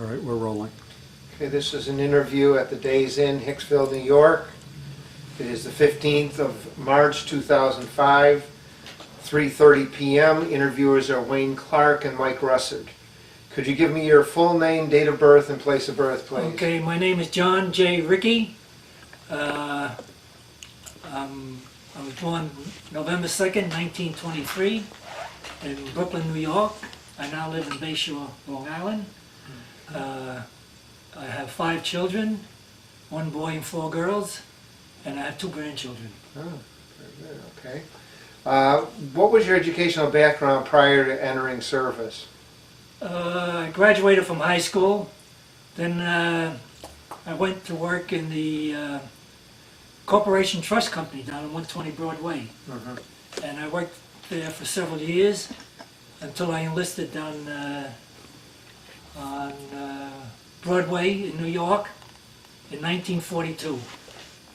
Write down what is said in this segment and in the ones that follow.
All right, we're rolling. Okay, this is an interview at the Days Inn, Hicksville, New York. It is the 15th of March, 2005, 3:30 p.m. Interviewers are Wayne Clark and Mike Russert. Could you give me your full name, date of birth, and place of birth, please? Okay, my name is John J. Rickey. I was born November 2nd, 1923 in Brooklyn, New York. I now live in Bayshore, Long Island. I have 5 children, 1 boy and 4 girls, and I have 2 grandchildren. Oh, very good, okay. What was your educational background prior to entering service? I graduated from high school, then I went to work in the Corporation Trust Company down on 120 Broadway. And I worked there for several years until I enlisted down on Broadway in New York in 1942,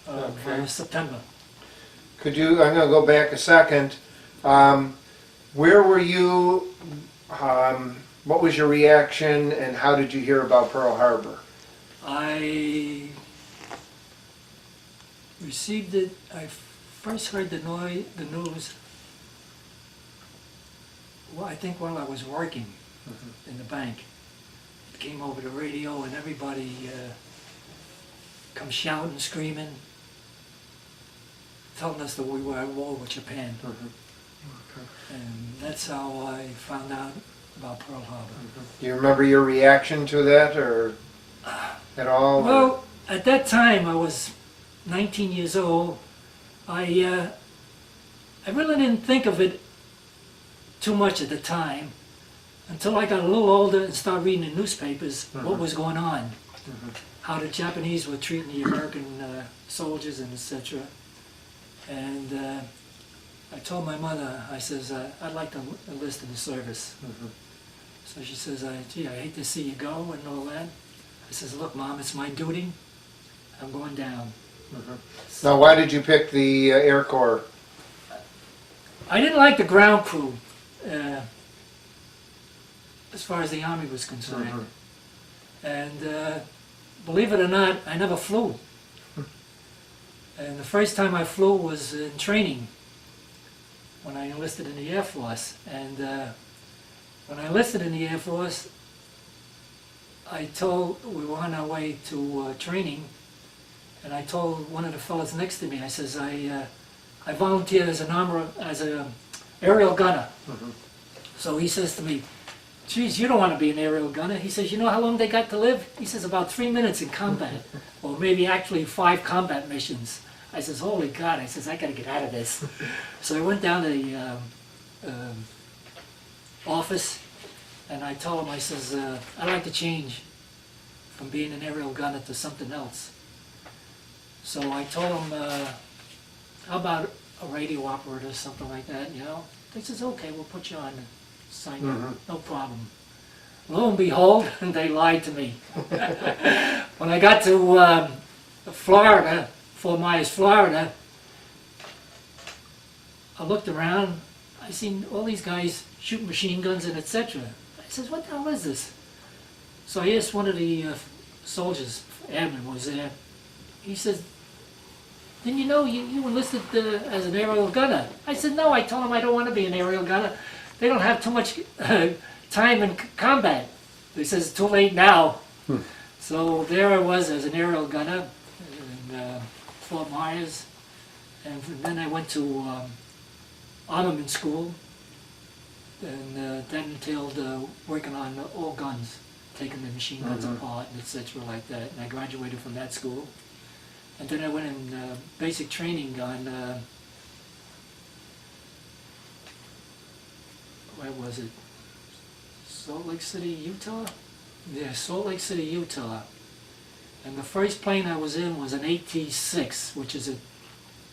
Okay. September. Could you, I'm going to go back a second. Where were you, what was your reaction, and how did you hear about Pearl Harbor? I received it, I first heard the news, well, I think while I was working in the bank. It came over the radio and everybody come shouting, screaming, telling us that we were at war with Japan. And that's how I found out about Pearl Harbor. Do you remember your reaction to that, or at all? Well, at that time I was 19 years old. I really didn't think of it too much at the time until I got a little older and started reading the newspapers what was going on, how the Japanese were treating the American soldiers and etc. And I told my mother, I says, I'd like to enlist in the service. So she says, gee, I hate to see you go and all that. I says, look, Mom, it's my duty. I'm going down. Now, why did you pick the Air Corps? I didn't like the ground crew, as far as the Army was concerned. And believe it or not, I never flew. And the first time I flew was in training, when I enlisted in the Air Force. And when I enlisted in the Air Force, we were on our way to training, and I told one of the fellows next to me, I says, I volunteered as an aerial gunner. So he says to me, geez, you don't want to be an aerial gunner. He says, you know how long they got to live? He says, about 3 minutes in combat, or maybe actually 5 combat missions. I says, holy God, I says, I got to get out of this. So I went down to the office, and I told him, I says, I'd like to change from being an aerial gunner to something else. So I told him, how about a radio operator, something like that, you know? They says, okay, we'll put you on, sign you, no problem. Lo and behold, they lied to me. When I got to Florida, Fort Myers, Florida, I looked around, I seen all these guys shooting machine guns and etc. I says, what the hell is this? So I asked one of the soldiers, airman was there, he says, didn't you know you enlisted as an aerial gunner? I said, no, I told him I don't want to be an aerial gunner. They don't have too much time in combat. He says, it's too late now. So there I was as an aerial gunner in Fort Myers. And then I went to armament school. And that entailed working on all guns, taking the machine guns apart and etc. like that. And I graduated from that school. And then I went in basic training on, where was it? Salt Lake City, Utah? Yeah, Salt Lake City, Utah. And the first plane I was in was an AT-6, which is a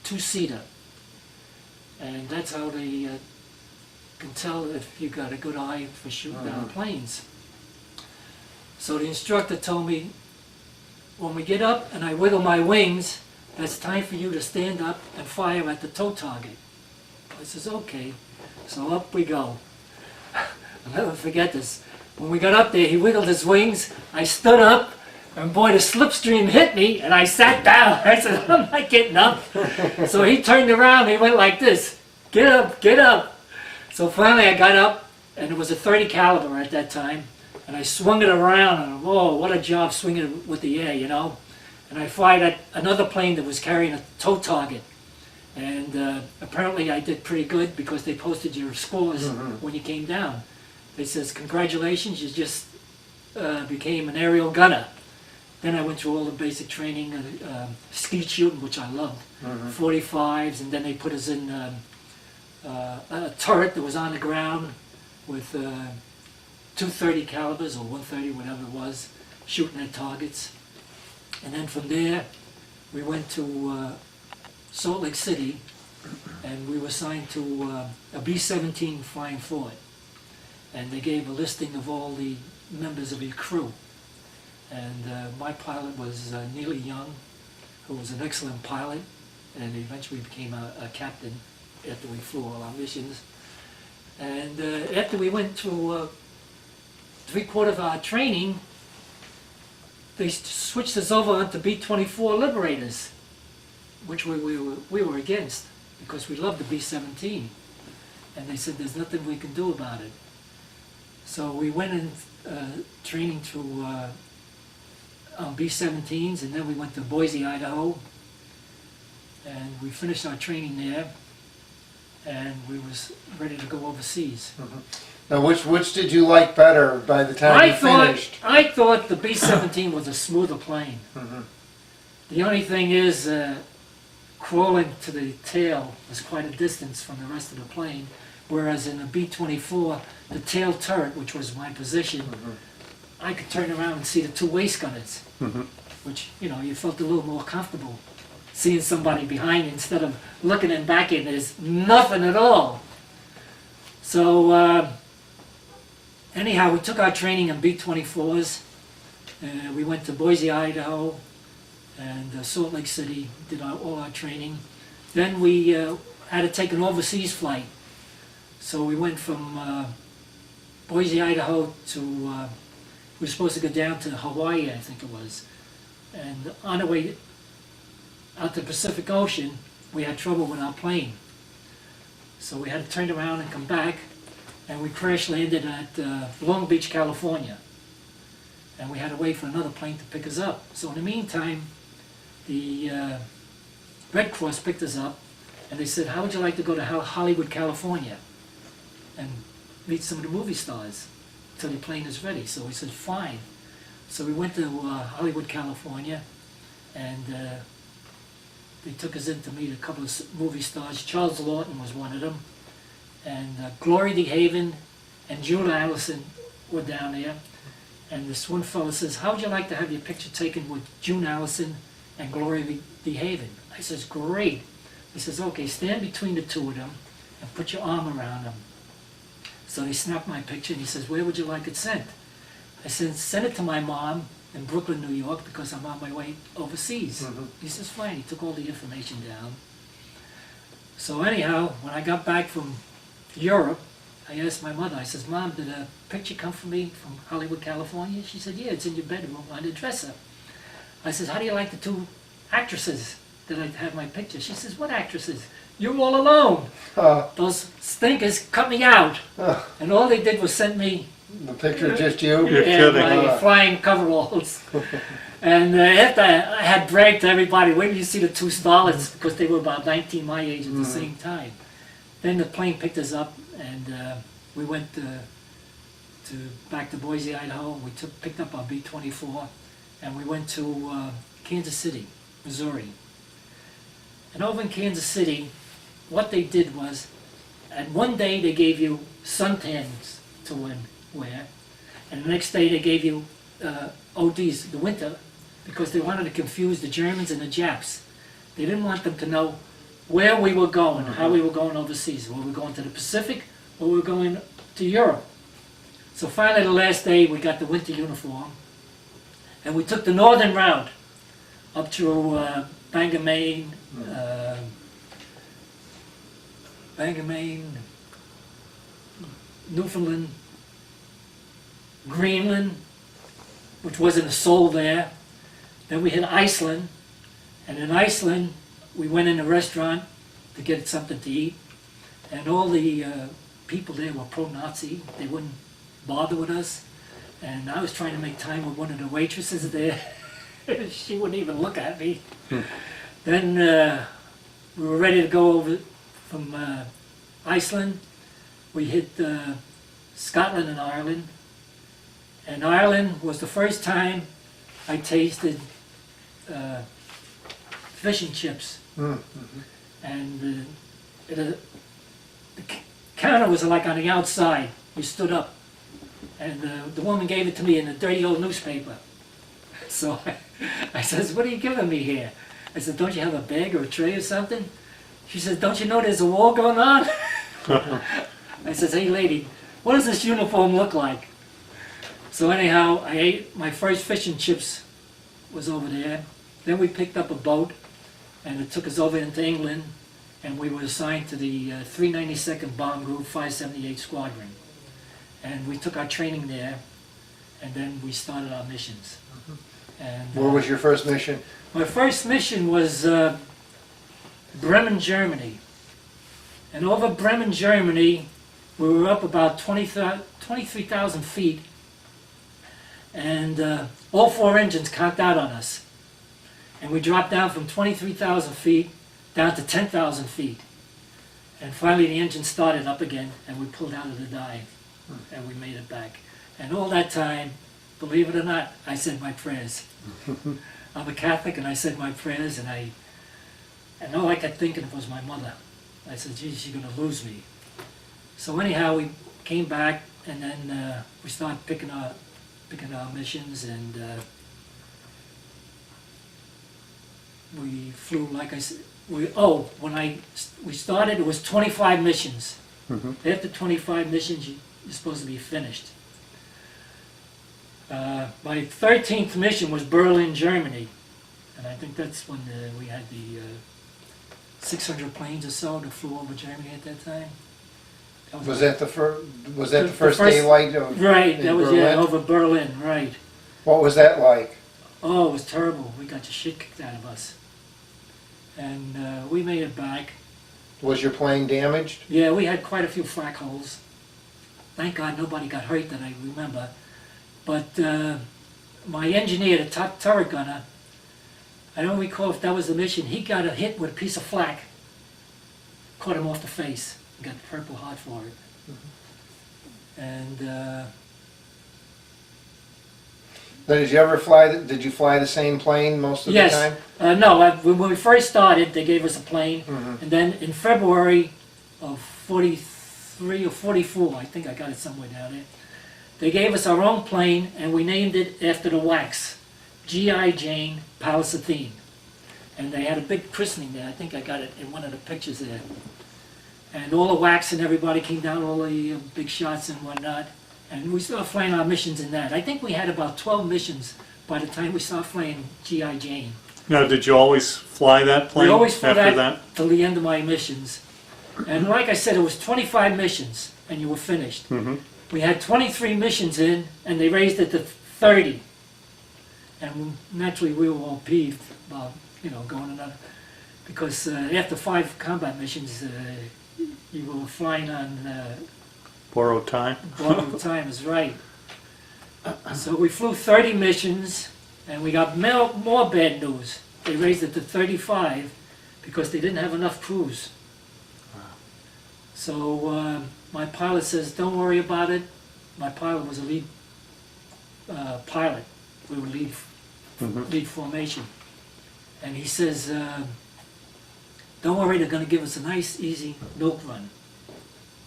2-seater. And that's how they can tell if you got a good eye for shooting down planes. So the instructor told me, when we get up and I wiggle my wings, it's time for you to stand up and fire at the tow target. I says, okay. So up we go. I'll never forget this. When we got up there, he wiggled his wings. I stood up, and boy, the slipstream hit me, and I sat down. I said, I'm not getting up. So he turned around, and he went like this, get up, get up. So finally I got up, and it was a .30 caliber at that time, and I swung it around, and whoa, what a job swinging it with the air, you know. And I fired at another plane that was carrying a tow target. And apparently I did pretty good because they posted your scores when you came down. They says, congratulations, you just became an aerial gunner. Then I went through all the basic training, skeet shooting, which I loved, 45s, and then they put us in a turret that was on the ground with 230 calibers or 130, whatever it was, shooting at targets. And then from there, we went to Salt Lake City, and we were assigned to a B-17 flying forward. And they gave a listing of all the members of your crew. And my pilot was Neely Young, who was an excellent pilot, and eventually became a captain after we flew all our missions. And after we went through 3/4 of our training, they switched us over onto B-24 Liberators, which we were against because we loved the B-17. And they said, there's nothing we can do about it. So we went in training through on B-17s, and then we went to Boise, Idaho, and we finished our training there, and we was ready to go overseas. Now, which did you like better by the time you finished? I thought the B-17 was a smoother plane. The only thing is, crawling to the tail was quite a distance from the rest of the plane, whereas in the B-24, the tail turret, which was my position, I could turn around and see the two waist gunners, which, you know, you felt a little more comfortable seeing somebody behind you instead of looking and back and there's nothing at all. So anyhow, we took our training in B-24s. We went to Boise, Idaho, and Salt Lake City, did all our training. Then we had to take an overseas flight. So we went from Boise, Idaho to, we were supposed to go down to Hawaii, I think it was. And on the way out to the Pacific Ocean, we had trouble with our plane. So we had to turn around and come back, and we crash landed at Long Beach, California. And we had to wait for another plane to pick us up. So in the meantime, the Red Cross picked us up, and they said, how would you like to go to Hollywood, California, and meet some of the movie stars till your plane is ready? So we said, fine. So we went to Hollywood, California, and they took us in to meet a couple of movie stars. Charles Lawton was one of them, and Gloria DeHaven and June Allison were down there. And this one fellow says, how would you like to have your picture taken with June Allison and Gloria DeHaven? I says, great. He says, okay, stand between the two of them and put your arm around them. So he snapped my picture and he says, where would you like it sent? I said, send it to my mom in Brooklyn, New York, because I'm on my way overseas. He says, fine. He took all the information down. So anyhow, when I got back from Europe, I asked my mother, I says, Mom, did a picture come for me from Hollywood, California? She said, yeah, it's in your bedroom on the dresser. I says, how do you like the two actresses that I have my picture? She says, what actresses? You're all alone. Those stinkers cut me out. And all they did was send me the picture of just you? My flying coveralls. And after I had bragged to everybody, wait till you see the two starlets, because they were about 19 my age at the same time. Then the plane picked us up, and we went back to Boise, Idaho. We picked up our B-24, and we went to Kansas City, Missouri. And over in Kansas City, what they did was, and one day they gave you suntans to wear, and the next day they gave you ODs, the winter, because they wanted to confuse the Germans and the Japs. They didn't want them to know where we were going, how we were going overseas. Were we going to the Pacific, or we were going to Europe? So finally, the last day, we got the winter uniform, and we took the northern route up through Bangor, Maine, Newfoundland, Greenland, which wasn't a soul there. Then we hit Iceland, and in Iceland we went in a restaurant to get something to eat, and all the people there were pro-Nazi. They wouldn't bother with us, and I was trying to make time with one of the waitresses there. She wouldn't even look at me. Then we were ready to go over from Iceland. We hit Scotland and Ireland. And Ireland was the first time I tasted fish and chips. Mm-hmm. And the counter was like on the outside. You stood up. And the woman gave it to me in a dirty old newspaper. So I says, "What are you giving me here?" I said, "Don't you have a bag or a tray or something?" She says, "Don't you know there's a war going on?" I says, "Hey lady, what does this uniform look like?" So anyhow, I ate my first fish and chips was over there. Then we picked up a boat, and it took us over into England, and we were assigned to the 392nd Bomb Group 578 Squadron. And we took our training there, and then we started our missions. And, Where was your first mission? my first mission was Bremen, Germany. And over Bremen, Germany, we were up about 23,000 feet, and all four engines conked out on us. And we dropped down from 23,000 feet down to 10,000 feet. And finally the engine started up again, and we pulled out of the dive, and we made it back. And all that time, believe it or not, I said my prayers. I'm a Catholic, and I said my prayers, and all I kept thinking was my mother. I said, "Geez, she's going to lose me." So anyhow, we came back, and then we started picking our missions, and we flew, like I said, when we started, it was 25 missions. Mm-hmm. After 25 missions, you're supposed to be finished. My 13th mission was Berlin, Germany, and I think that's when we had the 600 planes or so that flew over Germany at that time. Was that the first daylight of Right, in that was Berlin? over Berlin, right. What was that like? Oh, it was terrible. We got the shit kicked out of us, and we made it back. Was your plane damaged? Yeah, we had quite a few flak holes. Thank God nobody got hurt that I remember. But my engineer, the top turret gunner, I don't recall if that was the mission, he got a hit with a piece of flak. Caught him off the face. He got the Purple Heart for it. Mm-hmm. And Did you ever fly? Did you fly the same plane most of the time? Yes. No, when we first started, they gave us a plane. Mm-hmm. And then in February of 43 or 44, I think I got it somewhere down there, they gave us our own plane, and we named it after the wax, G.I. Jane Palisade. And they had a big christening there. I think I got it in one of the pictures there. And all the wax and everybody came down, all the big shots and whatnot. And we started flying our missions in that. I think we had about 12 missions by the time we started flying G.I. Jane. Now, did you always fly that plane We always flew after that till the end of my missions. And like I said, it was 25 missions, and you were finished. Mm-hmm. We had 23 missions in, and they raised it to 30. And naturally, we were all peeved about, going another. Because after 5 combat missions, you were flying on Borrowed time? borrowed time, is right. So we flew 30 missions, and we got more bad news. They raised it to 35 because they didn't have enough crews. So my pilot says, "Don't worry about it." My pilot was a lead pilot. We were lead formation. And he says, "Don't worry, they're going to give us a nice, easy milk run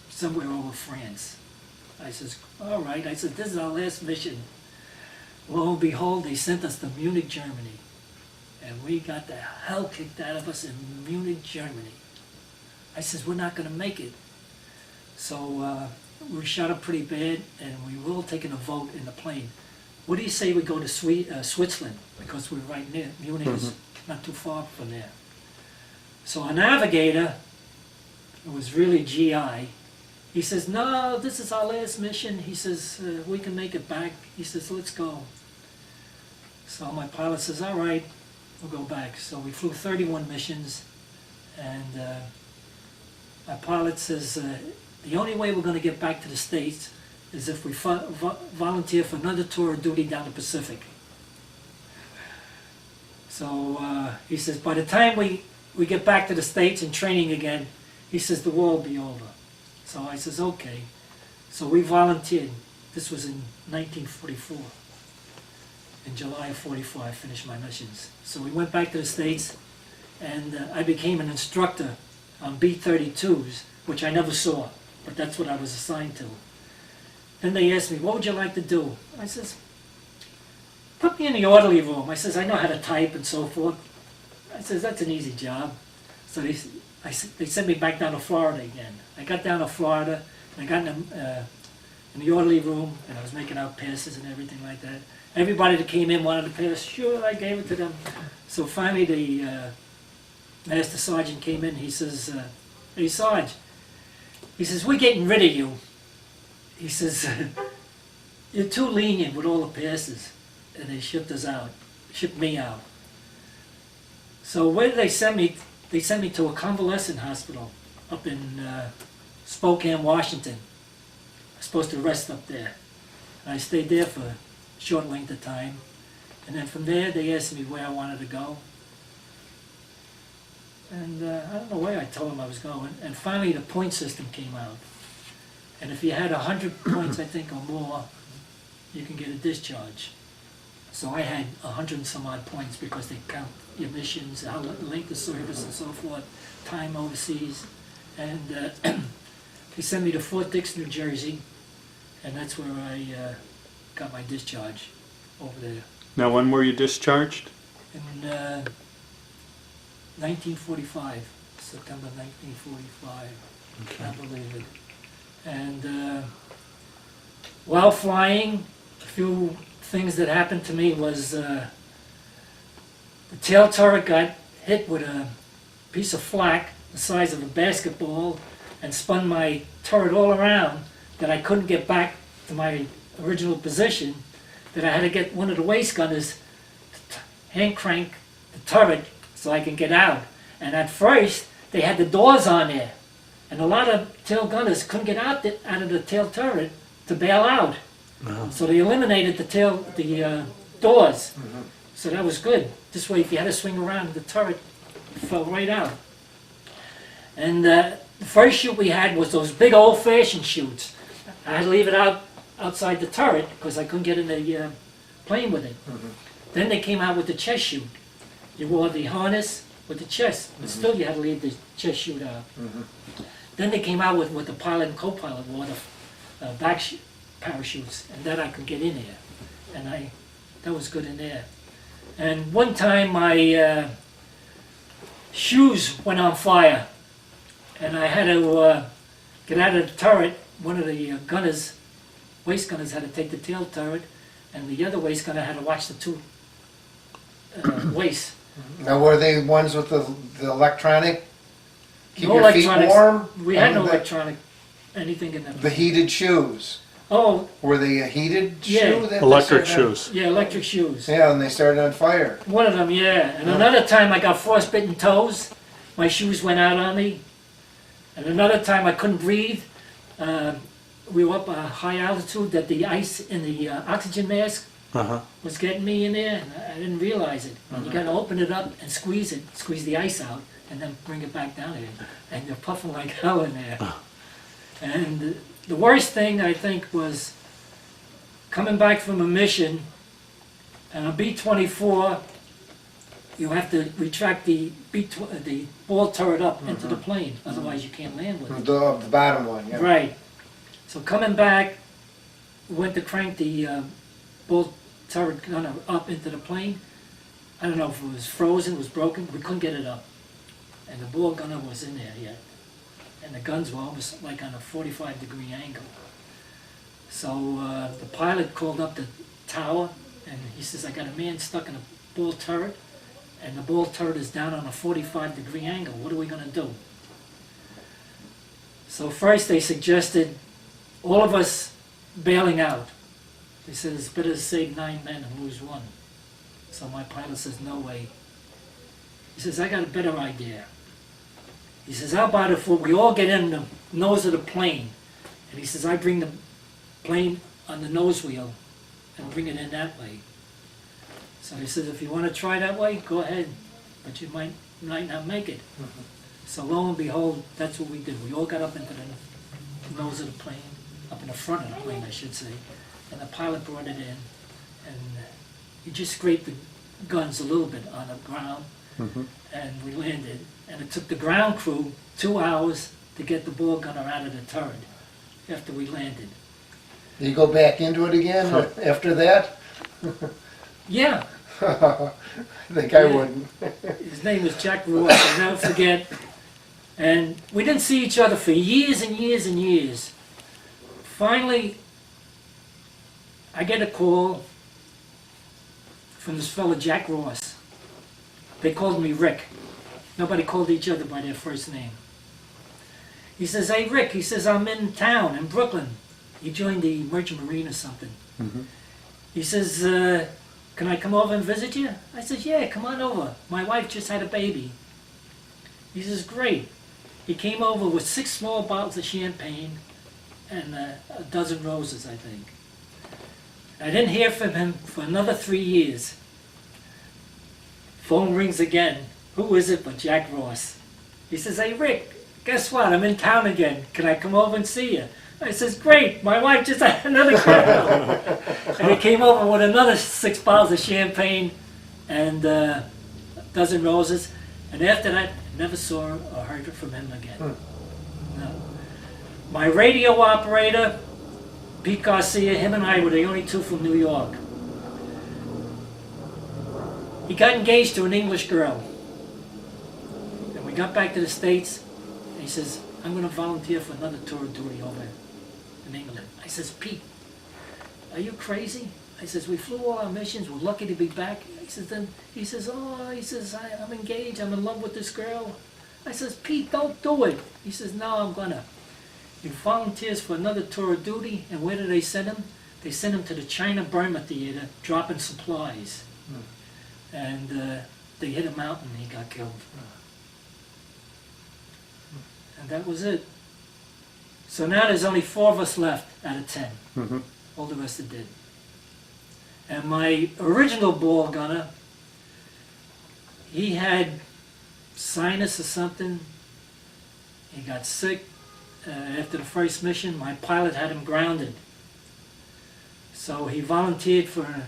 somewhere over France." I says, "All right." I said, "This is our last mission." Lo and behold, they sent us to Munich, Germany. And we got the hell kicked out of us in Munich, Germany. I says, "We're not going to make it." So we were shot up pretty bad, and we were all taking a vote in the plane. What do you say we go to Switzerland? Because we're right near. Munich is not too far from there. So our navigator, it was really GI, He says, no, this is our last mission. He says, we can make it back. He says, let's go. So my pilot says, all right, we'll go back. So we flew 31 missions, and my pilot says, the only way we're going to get back to the States is if we volunteer for another tour of duty down the Pacific. So he says, by the time we get back to the States and training again, he says, the war will be over. So I says, okay. So we volunteered. This was in 1944. In July of 44, I finished my missions. So we went back to the States, and I became an instructor on B-32s, which I never saw, but that's what I was assigned to. Then they asked me, what would you like to do? I says, put me in the orderly room. I says, I know how to type and so forth. I says, that's an easy job. So they sent me back down to Florida again. I got down to Florida, and I got in the orderly room, and I was making out passes and everything like that. Everybody that came in wanted to pass. Sure, I gave it to them. So finally the Master Sergeant came in. He says, hey, Sarge, he says, we're getting rid of you. He says, you're too lenient with all the passes. And they shipped me out. So where did they send me? They sent me to a convalescent hospital up in Spokane, Washington. I was supposed to rest up there. And I stayed there for a short length of time. And then from there, they asked me where I wanted to go. And I don't know where I told them I was going. And finally, the point system came out. And if you had 100 points, I think, or more, you can get a discharge. So I had 100 and some odd points because they count your missions, how length of service and so forth, time overseas. And they sent me to Fort Dix, New Jersey, and that's where I got my discharge over there. Now, when were you discharged? In 1945, September 1945. Okay. Can't believe it. And while flying, a few things that happened to me was the tail turret got hit with a piece of flak the size of a basketball and spun my turret all around, that I couldn't get back to my original position, that I had to get one of the waist gunners to hand crank the turret so I can get out. And at first, they had the doors on there, and a lot of tail gunners couldn't get out of the tail turret to bail out. So they eliminated the doors. So that was good. This way, if you had to swing around, the turret fell right out. And the first chute we had was those big old-fashioned chutes. I had to leave it outside the turret because I couldn't get in the plane with it. Then they came out with the chest chute. You wore the harness with the chest, but still you had to leave the chest chute out. Then they came out with what the pilot and co-pilot wore, the back parachutes, and that I could get in there. And that was good in there. And one time my shoes went on fire, and I had to get out of the turret. One of the gunners, waist gunners, had to take the tail turret, and the other waist gunner had to watch the two waists. Now, were they ones with the electronic? Keep No your feet electronics. warm? We had no And electronic anything in the heated shoes. Oh, Were they a heated Yeah. shoe? that they Electric started on- shoes. yeah, electric shoes. Yeah, and they started on fire. One of them, yeah. And another time I got frostbitten toes. My shoes went out on me. And another time I couldn't breathe. We were up a high altitude that the ice in the oxygen mask was getting me in there, and I didn't realize it. And you got to open it up and squeeze the ice out, and then bring it back down again. And you're puffing like hell in there. And the worst thing, I think, was coming back from a mission, and on B-24, you have to retract the ball turret up into the plane, otherwise you can't land with it. The bottom one, yeah. Right. So coming back, we went to crank the ball turret gunner up into the plane. I don't know if it was frozen, it was broken, we couldn't get it up. And the ball gunner was in there yet. And the guns were almost like on a 45-degree angle. So the pilot called up the tower, and he says, I got a man stuck in a ball turret, and the ball turret is down on a 45-degree angle. What are we going to do? So So first they suggested all of us bailing out. They said it's better to save 9 men and lose 1. So my pilot says, no way. He says, I got a better idea. He says, how about if we all get in the nose of the plane? And he says, I bring the plane on the nose wheel and bring it in that way. So he says, if you want to try that way, go ahead, but you might not make it. So lo and behold, that's what we did. We all got up into the nose of the plane, up in the front of the plane, I should say, and the pilot brought it in, and he just scraped the guns a little bit on the ground, and we landed. And it took the ground crew 2 hours to get the ball gunner out of the turret after we landed. Did you go back into it again after that? Yeah. I think I Yeah. wouldn't. His name was Jack Ross, I'll never forget. And we didn't see each other for years and years and years. Finally, I get a call from this fellow Jack Ross. They called me Rick. Nobody called each other by their first name. He says, hey Rick, he says, I'm in town in Brooklyn. He joined the Merchant Marine or something. He says, can I come over and visit you? I said, yeah, come on over. My wife just had a baby. He says, great. He came over with 6 small bottles of champagne and a dozen roses, I think. I didn't hear from him for another 3 years. Phone rings again. Who is it but Jack Ross? He says, hey Rick, guess what? I'm in town again. Can I come over and see you? I says, great, my wife just had another girl. And he came over with another 6 bottles of champagne and a dozen roses. And after that, never saw or heard from him again. No. My radio operator, Pete Garcia, him and I were the only 2 from New York. He got engaged to an English girl. And we got back to the States, and he says, I'm going to volunteer for another tour of duty over in England. I says, Pete, are you crazy? I says, we flew all our missions, we're lucky to be back. He says, I'm engaged, I'm in love with this girl. I says, Pete, don't do it. He says, no, I'm gonna. He volunteers for another tour of duty, and where do they send him? They send him to the China-Burma theater, dropping supplies. And they hit a mountain and he got killed. And that was it. So now there's only 4 of us left out of 10. All the rest are dead. And my original ball gunner, he had sinus or something. He got sick after the first mission. My pilot had him grounded. So he volunteered for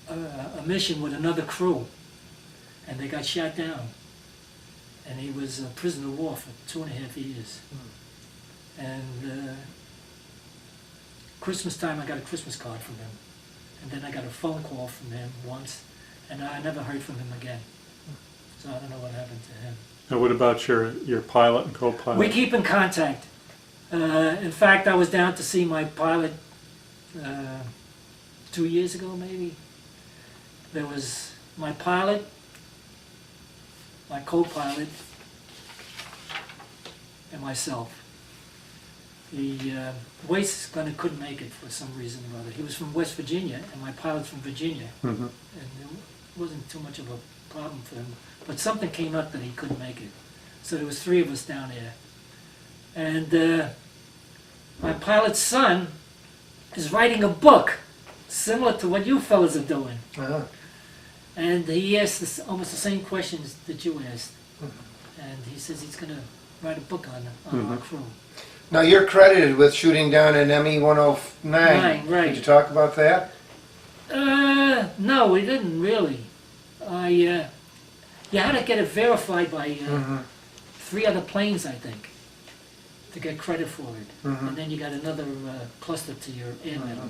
a mission with another crew. And they got shot down. And he was a prisoner of war for 2.5 years. And Christmas time, I got a Christmas card from him. And then I got a phone call from him once, and I never heard from him again. So I don't know what happened to him. And what about your pilot and co-pilot? We keep in contact. In fact, I was down to see my pilot 2 years ago, maybe. There was my pilot, my co-pilot, and myself. The Wace gunner couldn't make it for some reason or other. He was from West Virginia, and my pilot's from Virginia. And it wasn't too much of a problem for him. But something came up that he couldn't make it. So there was 3 of us down there. And my pilot's son is writing a book similar to what you fellas are doing. And he asked almost the same questions that you asked. And he says he's going to write a book on our crew. Now you're credited with shooting down an ME-109. Right. Did you talk about that? No, we didn't really. You had to get it verified by 3 other planes, I think, to get credit for it. And then you got another cluster to your air medal.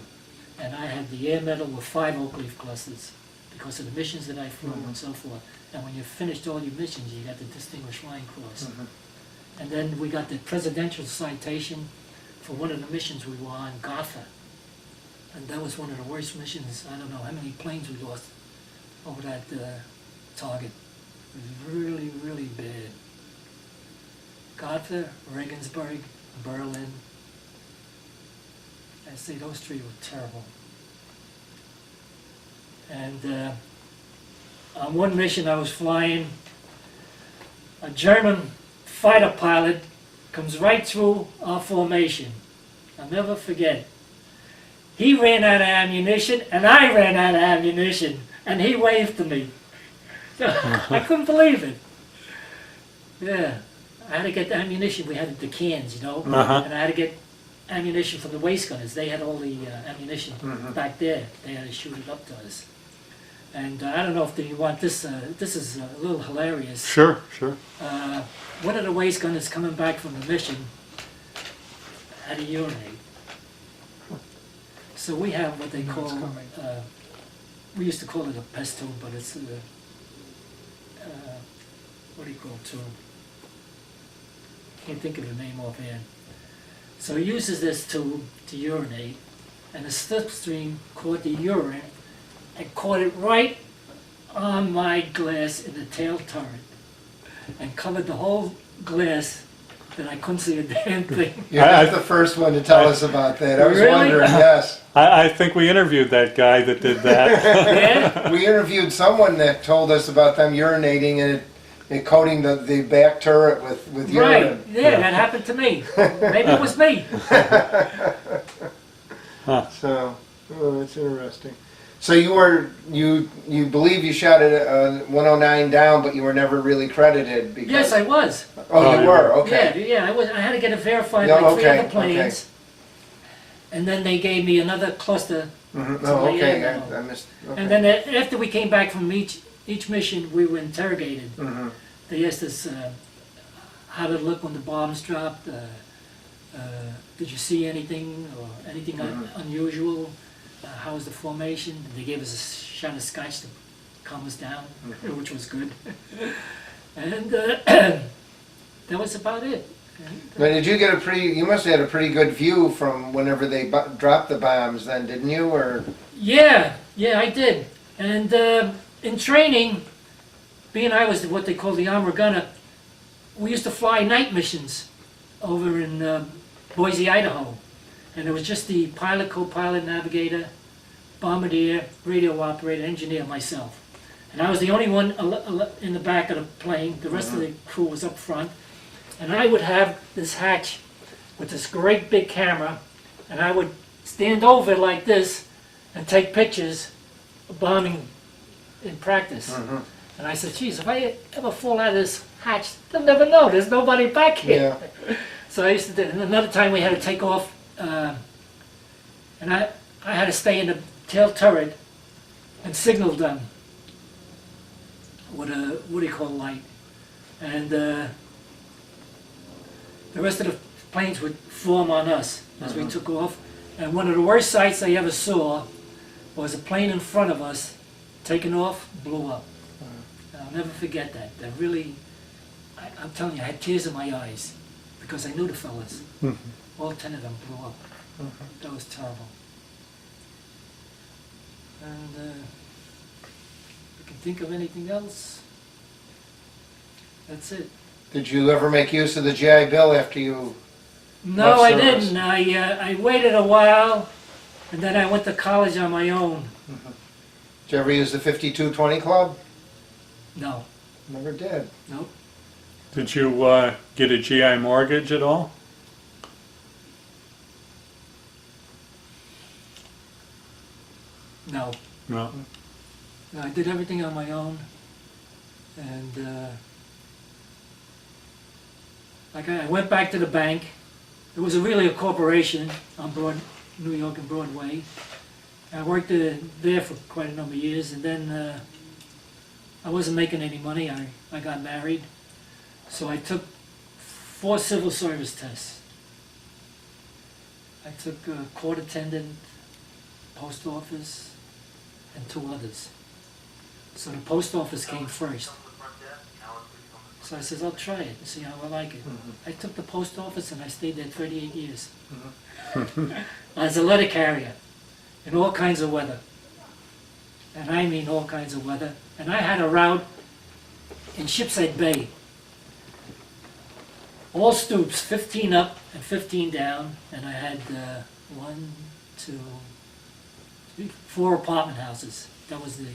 And I had the air medal with 5 oak leaf clusters because of the missions that I flew and so forth. And when you finished all your missions, you got the Distinguished Flying Cross. And then we got the presidential citation for one of the missions we were on, Gotha. And that was one of the worst missions. I don't know how many planes we lost over that target. It was really, really bad. Gotha, Regensburg, Berlin. I say those three were terrible. And on one mission I was flying, a German fighter pilot comes right through our formation. I'll never forget. He ran out of ammunition and I ran out of ammunition and he waved to me. I couldn't believe it. Yeah, I had to get the ammunition. We had the cans, you know, Uh-huh. and I had to get ammunition from the waist gunners. They had all the ammunition back there. They had to shoot it up to us. And I don't know if you want this. This is a little hilarious. Sure, sure. One of the waist gunners coming back from the mission had a urinate. So we have what they call, we used to call it a pest tube, but it's what do you call it, tube? Can't think of the name offhand. So he uses this tube to urinate, and the slipstream caught the urine and caught it right on my glass in the tail turret and covered the whole glass that I couldn't see a damn thing. You're not the first one to tell us about that. I was Really? wondering, yes. I think we interviewed that guy that did that. Yeah? We interviewed someone that told us about them urinating and coating the back turret with Right, urine. yeah, that happened to me. Maybe it was me. So, oh, that's interesting. So you believe you shot a 109 down, but you were never really credited because. Yes, I was. Oh, you were. Okay. Yeah, I was. I had to get it verified Yeah, like three okay, other planes, and then they gave me another cluster. Mhm. So Oh, okay. yeah, I missed. Okay. And then after we came back from each mission, we were interrogated. Mhm. They asked us how did it look when the bombs dropped. Did you see anything or anything unusual? How was the formation? They gave us a shot of scotch to calm us down, which was good. And that was about it. Now, did you get you must have had a pretty good view from whenever they dropped the bombs then, didn't you? Or Yeah, I did. And in training, being I was what they call the armor gunner, we used to fly night missions over in Boise, Idaho. And it was just the pilot, co-pilot, navigator, bombardier, radio operator, engineer, myself. And I was the only one in the back of the plane. The rest of the crew was up front. And I would have this hatch with this great big camera, and I would stand over it like this and take pictures of bombing in practice. And I said, geez, if I ever fall out of this hatch, they'll never know. There's nobody back here. yeah. So I used to do it. And another time we had to take off, and I had to stay in the tail turret and signal them with a, what do you call, light. And the rest of the planes would form on us as we took off. And one of the worst sights I ever saw was a plane in front of us taking off, blew up. And I'll never forget that. That really, I'm telling you, I had tears in my eyes because I knew the fellas. All 10 of them blew up. That was terrible. And if I can think of anything else, that's it. Did you ever make use of the GI Bill after you? No, I service. didn't. I waited a while, and then I went to college on my own. Did you ever use the 5220 Club? No, Never did. nope. Did you get a GI mortgage at all? No. No. No, I did everything on my own, and like I went back to the bank. It was really a corporation on New York and Broadway. I worked there for quite a number of years, and then I wasn't making any money. I got married, so I took 4 civil service tests. I took court attendant, post office, and 2 others. So the post office came first. So I says, I'll try it and see how I like it. I took the post office and I stayed there 38 years. As a letter carrier, in all kinds of weather. And I mean all kinds of weather. And I had a route in Shipshead Bay. all stoops, 15 up and 15 down, and I had 4 apartment houses. That was the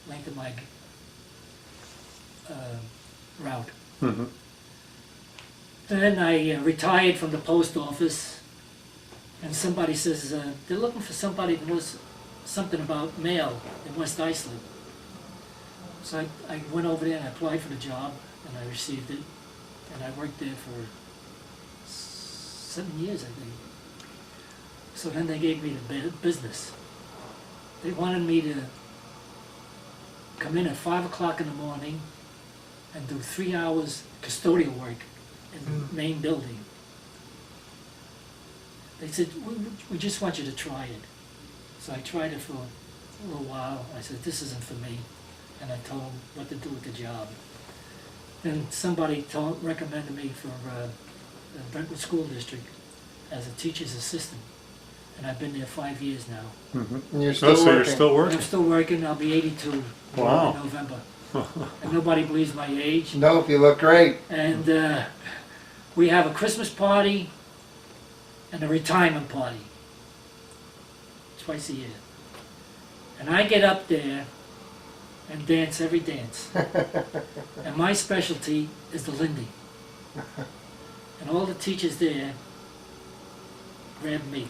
length of my route. Mm-hmm. Then I retired from the post office, and somebody says they're looking for somebody that knows something about mail in West Islip. So I went over there and I applied for the job, and I received it, and I worked there for 7 years, I think. So then they gave me the business. They wanted me to come in at 5 o'clock in the morning and do 3 hours custodial work in the main building. They said, we just want you to try it. So I tried it for a little while. I said, this isn't for me. And I told them what to do with the job. Then somebody recommended me for the Brentwood School District as a teacher's assistant. And I've been there 5 years now. Mm-hmm. And you're still So working. you're still And working? I'm still working. I'll be 82 Wow. in November. And nobody believes my age. Nope, you look great. And we have a Christmas party and a retirement party twice a year. And I get up there and dance every dance. And my specialty is the Lindy. And all the teachers there grab me.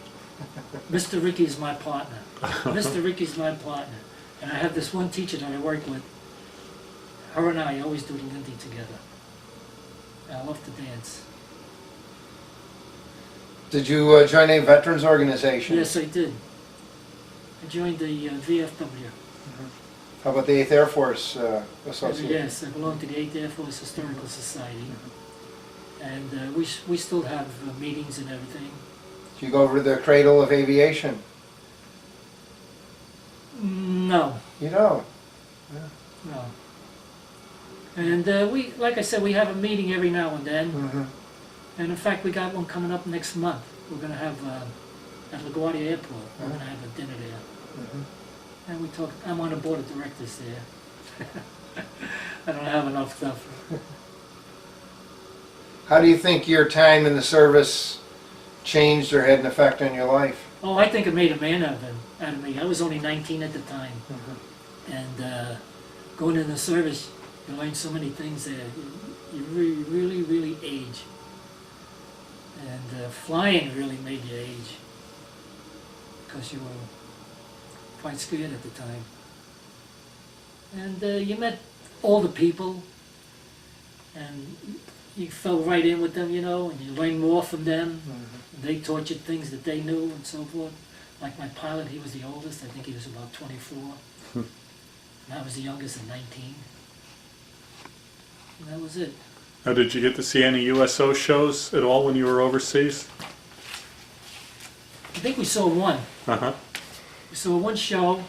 Mr. Rickey is my partner. Mr. Rickey's my partner. And I have this one teacher that I work with. Her and I always do the Lindy together. And I love to dance. Did you join a veterans organization? Yes, I did. I joined the VFW. How about the 8th Air Force Association? Yes, I belong to the 8th Air Force Historical Society. And we still have meetings and everything. Did you go over to the cradle of aviation? No, You don't? no. And we, like I said, we have a meeting every now and then. Mm-hmm. And in fact, we got one coming up next month. We're going to have, at LaGuardia Airport, we're going to have a dinner there. Mm-hmm. And we talk, I'm on the board of directors there. I don't have enough stuff. How do you think your time in the service changed or had an effect on your life? Oh, I think it made a man out of me. I was only 19 at the time. Mm-hmm. And going in the service, you learn so many things there. You really, really age. And flying really made you age. Because you were quite scared at the time. And you met older people. And you fell right in with them, you know, and you learned more from them. Mm-hmm. They taught you things that they knew and so forth. Like my pilot, he was the oldest. I think he was about 24. And I was the youngest at 19. And that was it. Now, did you get to see any USO shows at all when you were overseas? I think we saw one. Uh-huh. We saw one show.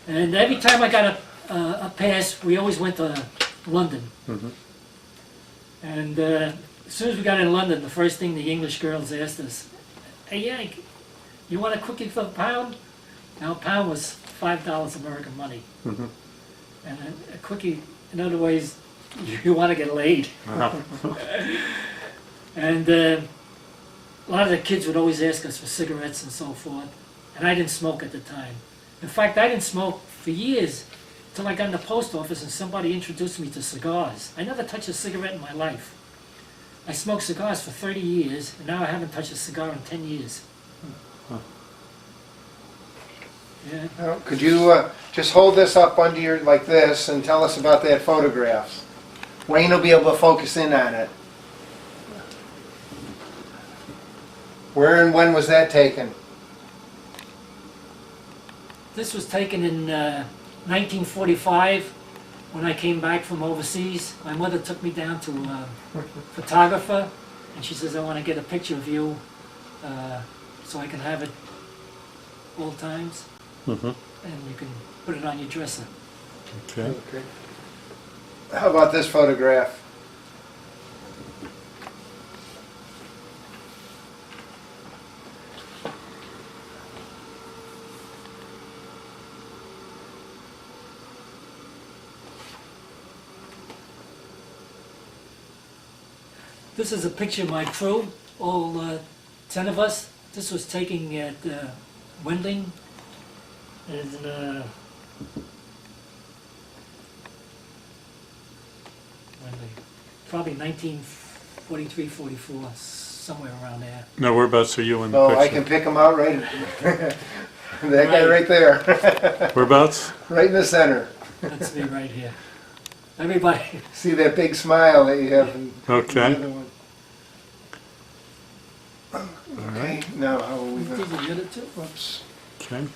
And every time I got a pass, we always went to London. Mm-hmm. And as soon as we got in London, the first thing the English girls asked us, "Hey Yank, you want a cookie for a pound?" Now a pound was $5 American money. Mm-hmm. And a quickie, in other ways, you want to get laid. Uh-huh. And a lot of the kids would always ask us for cigarettes and so forth. And I didn't smoke at the time. In fact, I didn't smoke for years until I got in the post office and somebody introduced me to cigars. I never touched a cigarette in my life. I smoked cigars for 30 years, and now I haven't touched a cigar in 10 years. Yeah. Now, could you just hold this up under your, like this, and tell us about that photograph? Wayne will be able to focus in on it. Where and when was that taken? This was taken in 1945 when I came back from overseas. My mother took me down to a photographer, and she says, "I want to get a picture of you so I can have it all times, Mm-hmm. and you can put it on your dresser." Okay. Okay. How about this photograph? This is a picture of my crew, all 10 of us. This was taken at Wendling in probably 1943, 44, somewhere around there. Now, whereabouts are you in the Oh, picture? I can pick them out right, that guy right there, Whereabouts? right in the center. That's me right here. Everybody, See that big smile that you have in the Okay. other one? Okay, now how are we did going? you get it too? Whoops. Okay.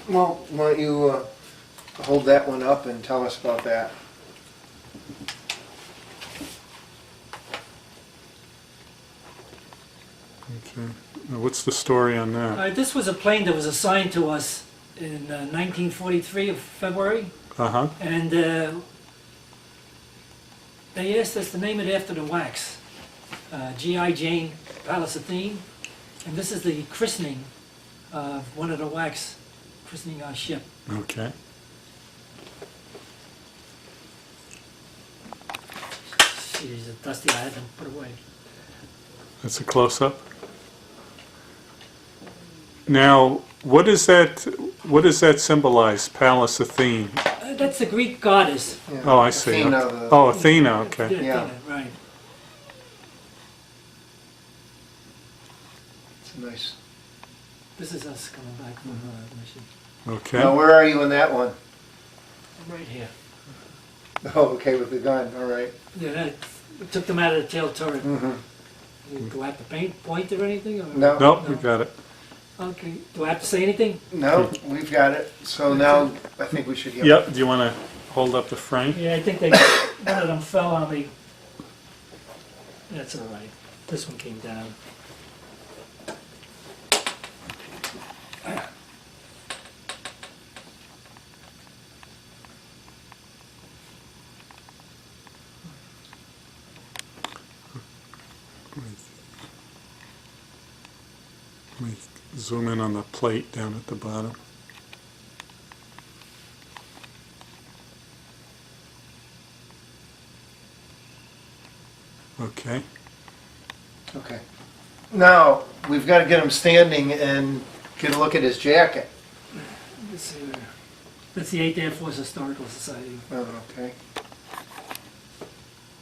Well, why don't you hold that one up and tell us about that? Okay. Now, what's the story on that? This was a plane that was assigned to us in 1943 of February, Uh-huh. and they asked us to name it after the wax, G.I. Jane Palace Athene, and this is the christening of one of the wax, christening our ship. Okay. She's a dusty, I had them put away. That's a close-up. Now, what does that symbolize, Pallas Athene? That's the Greek goddess. Yeah. Oh, I see. Athena, Okay. the- Oh, Athena, okay. Yeah. Athena, right. It's nice. This is us coming back from the mission. Okay. Now, where are you in that one? I'm right here. Oh, okay, with the gun, all right. Yeah, that, we took them out of the tail turret. Mm-hmm. Do I have to point or anything? Or? No. Nope, we got it. Okay. Do I have to say anything? No, we've got it. So now I think we should get. Yep, do you want to hold up the frame? Yeah, I think one of them fell on me. That's all right. This one came down. Let me zoom in on the plate down at the bottom. Okay. Okay. Now, we've got to get him standing and get a look at his jacket. Let's see there. That's the 8th Air Force Historical Society. Oh, okay.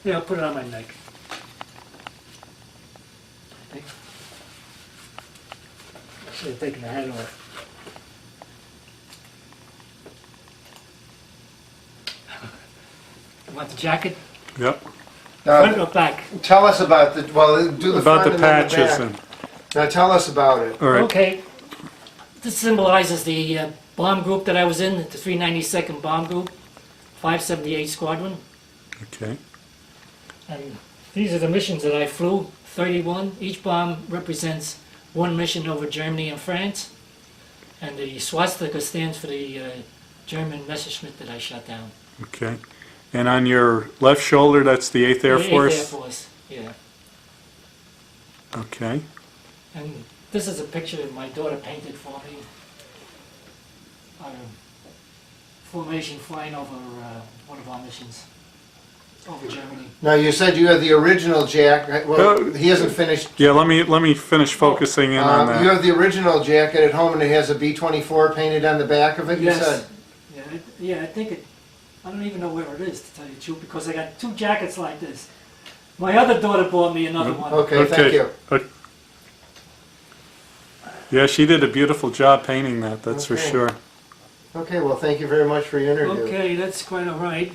Yeah, I'll put it on my neck. I think. Should have taken the hat off. You want the jacket? Yep. Front Now, or back? tell us about the, well, do the About front the and then the patches back. and, Now tell us about it. all right. Okay. This symbolizes the bomb group that I was in, the 392nd Bomb Group, 578 Squadron. Okay. And these are the missions that I flew, 31. Each bomb represents one mission over Germany and France. And the swastika stands for the German Messerschmitt that I shot down. Okay. And on your left shoulder, that's the 8th Air The 8th Force? Air Force, yeah. Okay. And this is a picture that my daughter painted for me. Formation flying over one of our missions, over Germany. Now, you said you have the original jacket. Well, he hasn't finished. Yeah, let me finish focusing in on You that. have the original jacket at home and it has a B-24 painted on the back of it, you Yes. said? Yeah, I think it, I don't even know where it is, to tell you the truth, because I got 2 jackets like this. My other daughter bought me another one. Okay, thank you. Yeah, she did a beautiful job painting that, that's for Okay. sure. Okay, well, thank you very much for your interview. Okay, that's quite all right.